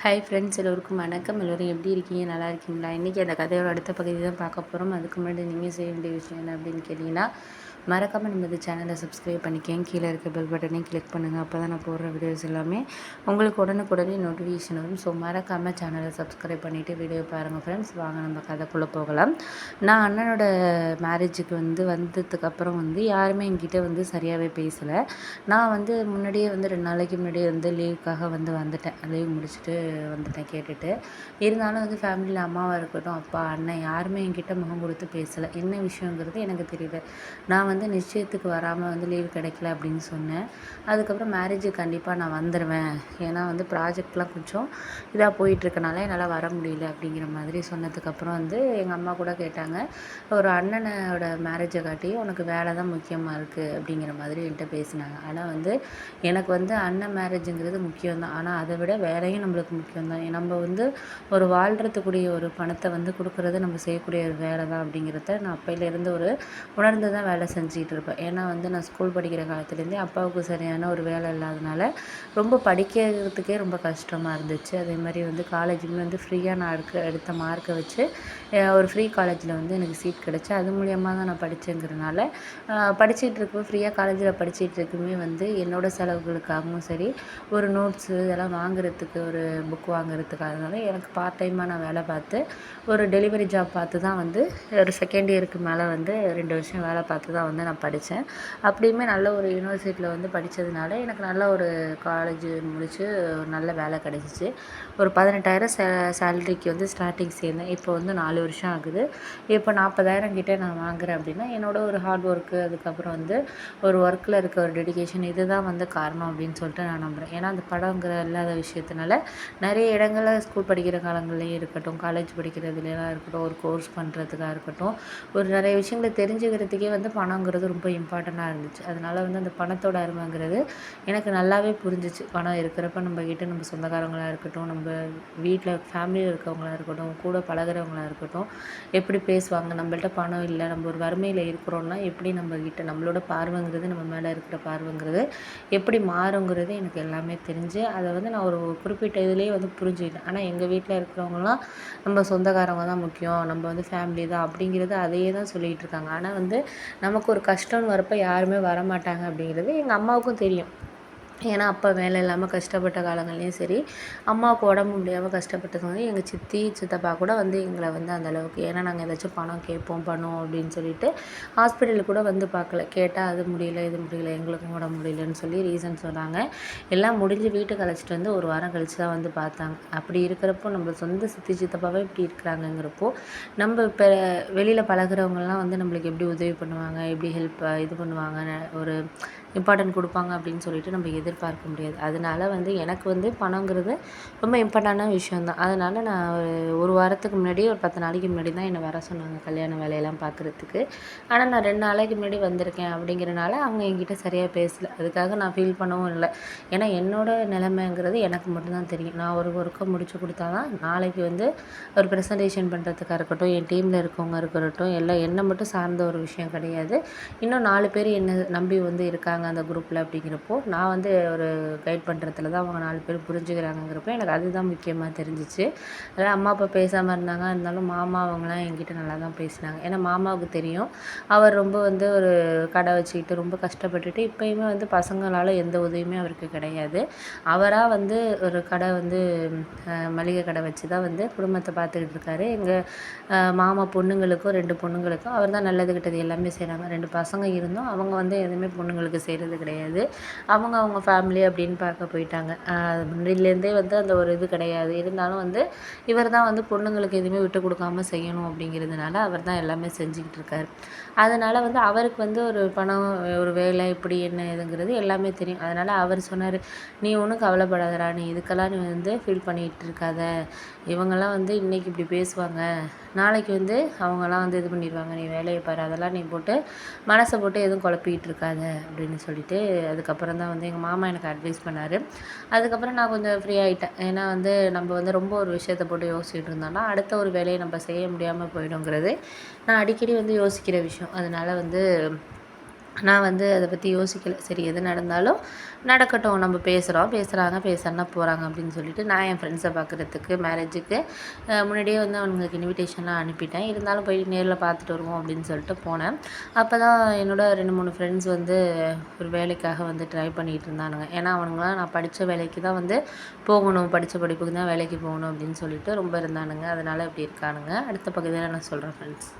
Hi friends, எல்லோருக்கும் வணக்கம். எல்லோரும் எப்படி இருக்கீங்க? நல்லா இருக்கீங்களா? இன்றைக்கி அந்த கதையோட அடுத்த பகுதி தான் பார்க்க போகிறோம். அதுக்கு முன்னாடி நீங்கள் செய்ய வேண்டிய விஷயம் என்ன அப்படின்னு கேட்டிங்கன்னா, மறக்காமல் நம்ம இந்த சேனலை சப்ஸ்கிரைப் பண்ணிக்கங்க. கீழே இருக்க பெல் பட்டனையும் கிளிக் பண்ணுங்கள். அப்போ தான் நான் போடுற வீடியோஸ் எல்லாமே உங்களுக்கு உடனுக்குடனே நோட்டிஃபிகேஷன் வரும். ஸோ மறக்காமல் சேனலை சப்ஸ்கிரைப் பண்ணிவிட்டு வீடியோ பாருங்கள் ஃப்ரெண்ட்ஸ். வாங்க நம்ம கதைக்குள்ளே போகலாம். நான் அண்ணனோட மேரேஜுக்கு வந்ததுக்கப்புறம் யாருமே என்கிட்ட சரியாகவே பேசலை. நான் முன்னாடியே 2 நாளைக்கு முன்னாடியே லீவுக்காக வந்துட்டேன். லீவ் முடிச்சுட்டு வந்துட்டேன் கேட்டுட்டு. இருந்தாலும் ஃபேமிலியில் அம்மாவாக இருக்கட்டும், அப்பா, அண்ணன் யாருமே என்கிட்ட முகம் கொடுத்து பேசலை. என்ன விஷயங்கிறது எனக்கு தெரியல. நான் நிச்சயத்துக்கு வராமல் லீவ் கிடைக்கல அப்படின்னு சொன்னேன். அதுக்கப்புறம் மேரேஜுக்கு கண்டிப்பாக நான் வந்துடுவேன், ஏன்னா ப்ராஜெக்ட்லாம் கொஞ்சம் இதாக போயிட்டுருக்கனால என்னால் வர முடியல அப்படிங்கிற மாதிரி சொன்னதுக்கப்புறம் எங்கள் அம்மா கூட கேட்டாங்க, ஒரு அண்ணனோட மேரேஜை காட்டி உனக்கு வேலை தான் முக்கியமாக இருக்குது அப்படிங்கிற மாதிரி என்கிட்ட பேசினாங்க. ஆனால் எனக்கு அண்ணன் மேரேஜுங்கிறது முக்கியம்தான். ஆனால் அதை விட வேலையும் நம்மளுக்கு முக்கியம்தான். நம்ம ஒரு வாழ்கிறதுக்குரிய ஒரு பணத்தை கொடுக்குறது நம்ம செய்யக்கூடிய ஒரு வேலை தான் அப்படிங்கிறத நான் அப்பையிலேருந்து உணர்ந்து தான் வேலை செஞ்சுக்கிட்டு இருப்பேன். ஏன்னா நான் ஸ்கூல் படிக்கிற காலத்துலேருந்தே அப்பாவுக்கு சரியான ஒரு வேலை இல்லாதனால ரொம்ப படிக்கிறதுக்கே ரொம்ப கஷ்டமாக இருந்துச்சு. அதே மாதிரி காலேஜுமே ஃப்ரீயாக நான் எடுத்த மார்க்கை வச்சு ஒரு ஃப்ரீ காலேஜில் எனக்கு சீட் கிடச்சி அது மூலியமாக தான் நான் படித்தேங்கிறனால படிச்சுட்டு இருக்கும் ஃப்ரீயாக காலேஜில் படிச்சுட்டு இருக்குமே என்னோடய செலவுகளுக்காகவும் சரி, ஒரு நோட்ஸு இதெல்லாம் வாங்குறதுக்கு, ஒரு புக் வாங்குறதுக்கு, அதனால எனக்கு பார்ட் டைமாக நான் வேலை பார்த்து ஒரு டெலிவரி ஜாப் பார்த்து தான் ஒரு செகண்ட் இயருக்கு மேலே 2 வருஷம் வேலை பார்த்து தான் நான் படித்தேன். அப்படியுமே நல்ல ஒரு யூனிவர்சிட்டியில் படித்ததுனால எனக்கு நல்ல ஒரு காலேஜ் முடித்து ஒரு நல்ல வேலை கிடச்சிச்சு. ஒரு 18,000 சேலரிக்கு ஸ்டார்டிங் சேர்ந்தேன். இப்போ 4 வருஷம் ஆகுது. இப்போ 40,000 கிட்டே நான் வாங்குகிறேன் அப்படின்னா என்னோட ஒரு ஹார்ட் ஒர்க்கு, அதுக்கப்புறம் ஒரு ஒர்க்கில் இருக்க ஒரு டெடிகேஷன், இதுதான் காரணம் அப்படின்னு சொல்லிட்டு நான் நம்புகிறேன். ஏன்னா அந்த படங்கிற இல்லாத விஷயத்தினால நிறைய இடங்களில் ஸ்கூல் படிக்கிற காலங்கள்லேயும் இருக்கட்டும், காலேஜ் படிக்கிறதுலாம் இருக்கட்டும், ஒரு கோர்ஸ் பண்ணுறதுக்காக இருக்கட்டும், ஒரு நிறைய விஷயங்களை தெரிஞ்சுக்கிறதுக்கே பணங்கிறது ரொம்ப இம்பார்ட்டண்ட்டாக இருந்துச்சு. அதனால் அந்த பணத்தோட அருமைங்கிறது எனக்கு நல்லாவே புரிஞ்சிச்சு. பணம் இருக்கிறப்ப நம்மக்கிட்ட நம்ம சொந்தக்காரங்களாக இருக்கட்டும், நம்ம வீட்டில் ஃபேமிலியில் இருக்கவங்களாக இருக்கட்டும், கூட பழகிறவங்களாக இருக்கட்டும், எப்படி பேசுவாங்க, நம்மள்ட்ட பணம் இல்லை, நம்ம ஒரு வறுமையில் இருக்கிறோன்னா எப்படி நம்மக்கிட்ட நம்மளோட பார்வைங்கிறது, நம்ம மேலே இருக்கிற பார்வைங்கிறது எப்படி மாறுங்கிறது எனக்கு எல்லாமே தெரிஞ்சு அதை நான் ஒரு குறிப்பிட்ட இதுலேயே புரிஞ்சுக்கிட்டேன். ஆனால் எங்கள் வீட்டில் இருக்கிறவங்களாம் நம்ம சொந்தக்காரவங்க தான் முக்கியம், நம்ம ஃபேமிலி தான் அப்படிங்கிறது அதையே தான் சொல்லிகிட்டு இருக்காங்க. ஆனால் நமக்கு ஒரு கஷ்டம்னு வரப்போ யாருமே வரமாட்டாங்க அப்படிங்கிறது எங்கள் அம்மாவுக்கும் தெரியும். ஏன்னா அப்பா வேலை இல்லாமல் கஷ்டப்பட்ட காலங்கள்லேயும் சரி, அம்மாவுக்கு உடம்பு முடியாமல் கஷ்டப்பட்டது எங்கள் சித்தி, சித்தப்பா கூட எங்களை அந்தளவுக்கு, ஏன்னா நாங்கள் ஏதாச்சும் பணம் கேட்போம் பண்ணுவோம் அப்படின்னு சொல்லிட்டு ஹாஸ்பிட்டலுக்கு கூட பார்க்கல. கேட்டால் அது முடியல, இது முடியல, எங்களுக்கும் உடம்பு முடியலன்னு சொல்லி ரீசன் சொன்னாங்க. எல்லாம் முடிஞ்சு வீட்டுக்கு அழைச்சிட்டு ஒரு வாரம் கழித்து தான் பார்த்தாங்க. அப்படி இருக்கிறப்போ நம்ம சொந்த சித்தி, சித்தப்பாவே இப்படி இருக்கிறாங்கங்கிறப்போ நம்ம இப்போ வெளியில் பழகிறவங்கலாம் நம்மளுக்கு எப்படி உதவி பண்ணுவாங்க, எப்படி ஹெல்ப் இது பண்ணுவாங்க, ஒரு இம்பார்ட்டன்ட் கொடுப்பாங்க அப்படின்னு சொல்லிட்டு நம்ம எதிர்பார்க்க முடியாது. அதனால எனக்கு பணங்கிறது ரொம்ப இம்பார்ட்டண்டான விஷயந்தான். அதனால் நான் ஒரு வாரத்துக்கு முன்னாடி, ஒரு 10 நாளைக்கு முன்னாடி தான் என்னை வர சொன்னாங்க கல்யாண வேலையெல்லாம் பார்க்குறதுக்கு. ஆனால் நான் 2 நாளைக்கு முன்னாடி வந்திருக்கேன் அப்படிங்கிறனால அவங்க என்கிட்ட சரியாக பேசலை. அதுக்காக நான் ஃபீல் பண்ணவும் இல்லை. ஏன்னா என்னோடய நிலைமைங்கிறது எனக்கு மட்டும்தான் தெரியும். நான் ஒரு ஒர்க்கை முடிச்சு கொடுத்தா தான் நாளைக்கு ஒரு ப்ரெசன்டேஷன் பண்ணுறதுக்காக இருக்கட்டும், என் டீமில் இருக்கவங்க இருக்கட்டும், எல்லாம் என்னை மட்டும் சார்ந்த ஒரு விஷயம் கிடையாது. இன்னும் 4 பேர் என்னை நம்பி இருக்காங்க அந்த குரூப்பில். அப்படிங்கிறப்போ நான் ஒரு கைட் பண்ணுறதுல தான் அவங்க 4 பேர் புரிஞ்சுக்கிறாங்கிறப்போ எனக்கு அதுதான் முக்கியமாக தெரிஞ்சிச்சு. அதாவது அம்மா அப்பா பேசாமல் இருந்தாங்க, இருந்தாலும் மாமா அவங்களாம் என்கிட்ட நல்லா தான் பேசினாங்க. ஏன்னா மாமாவுக்கு தெரியும், அவர் ரொம்ப ஒரு கடை வச்சுக்கிட்டு ரொம்ப கஷ்டப்பட்டுட்டு இப்போயுமே பசங்களால் எந்த உதவியுமே அவருக்கு கிடையாது. அவராக ஒரு கடை மளிகை கடை வச்சு தான் குடும்பத்தை பார்த்துக்கிட்டு இருக்காரு. எங்கள் மாமா பொண்ணுங்களுக்கும் 2 பொண்ணுங்களுக்கும் அவர் தான் நல்லது கெட்டது எல்லாமே செய்கிறாங்க. 2 பசங்க இருந்தும் அவங்க எதுவுமே பொண்ணுங்களுக்கு செய்கிறது கிடையாது. அவங்க ஃபேமிலி அப்படின்னு பார்க்க போயிட்டாங்க. முன்னாடியிலேருந்தே அந்த ஒரு இது கிடையாது. இருந்தாலும் இவர் தான் பொண்ணுங்களுக்கு எதுவுமே விட்டு கொடுக்காம செய்யணும் அப்படிங்கிறதுனால அவர் தான் எல்லாமே செஞ்சுக்கிட்டு இருக்காரு. அதனால் அவருக்கு ஒரு பணம், ஒரு வேலை இப்படி என்ன ஏதுங்கிறது எல்லாமே தெரியும். அதனால் அவர் சொன்னார், நீ ஒன்றும் கவலைப்படாதடா, நீ இதுக்கெல்லாம் நீ ஃபீல் பண்ணிகிட்டு இருக்காத, இவங்கெல்லாம் இன்றைக்கி இப்படி பேசுவாங்க, நாளைக்கு அவங்கெல்லாம் இது பண்ணிடுவாங்க, நீ வேலையை பாரு, அதெல்லாம் நீ போட்டு மனசை போட்டு எதுவும் குழப்பிக்கிட்டு இருக்காத அப்படின்னு சொல்லிட்டு அதுக்கப்புறம் தான் எங்கள் மாமா எனக்கு அட்வைஸ் பண்ணார். அதுக்கப்புறம் நான் கொஞ்சம் ஃப்ரீ ஆகிட்டேன். ஏன்னா நம்ம ரொம்ப ஒரு விஷயத்தை போட்டு யோசிச்சுட்டு இருந்தோம்னா அடுத்த ஒரு வேலையை நம்ம செய்ய முடியாமல் போயிடுங்கிறது நான் அடிக்கடி யோசிக்கிற விஷயம். அதனால் நான் வந்து அதை பற்றி யோசிக்கல. சரி எது நடந்தாலும் நடக்கட்டும். நம்ம பேசுகிறாங்க, பேசலனா போகிறாங்க அப்படின்னு சொல்லிட்டு நான் என் ஃப்ரெண்ட்ஸை பார்க்குறதுக்கு மேரேஜுக்கு முன்னாடியே வந்து அவங்களுக்கு இன்விடேஷன்லாம் அனுப்பிட்டேன். இருந்தாலும் போய் நேரில் பார்த்துட்டு வருவோம் அப்படின்னு சொல்லிட்டு போனேன். அப்போ தான் என்னோட 2, 3 ஃப்ரெண்ட்ஸ் வந்து ஒரு வேலைக்காக வந்து ட்ரை பண்ணிகிட்டு இருந்தானுங்க. ஏன்னா அவனுங்களாம் நான் படித்த வேலைக்கு தான் வந்து போகணும், படித்த படிப்புக்கு தான் வேலைக்கு போகணும் அப்படின்னு சொல்லிட்டு ரொம்ப இருந்தானுங்க. அதனால் இப்படி இருக்கானுங்க. அடுத்த பகுதியில் நான் சொல்கிறேன் ஃப்ரெண்ட்ஸ்.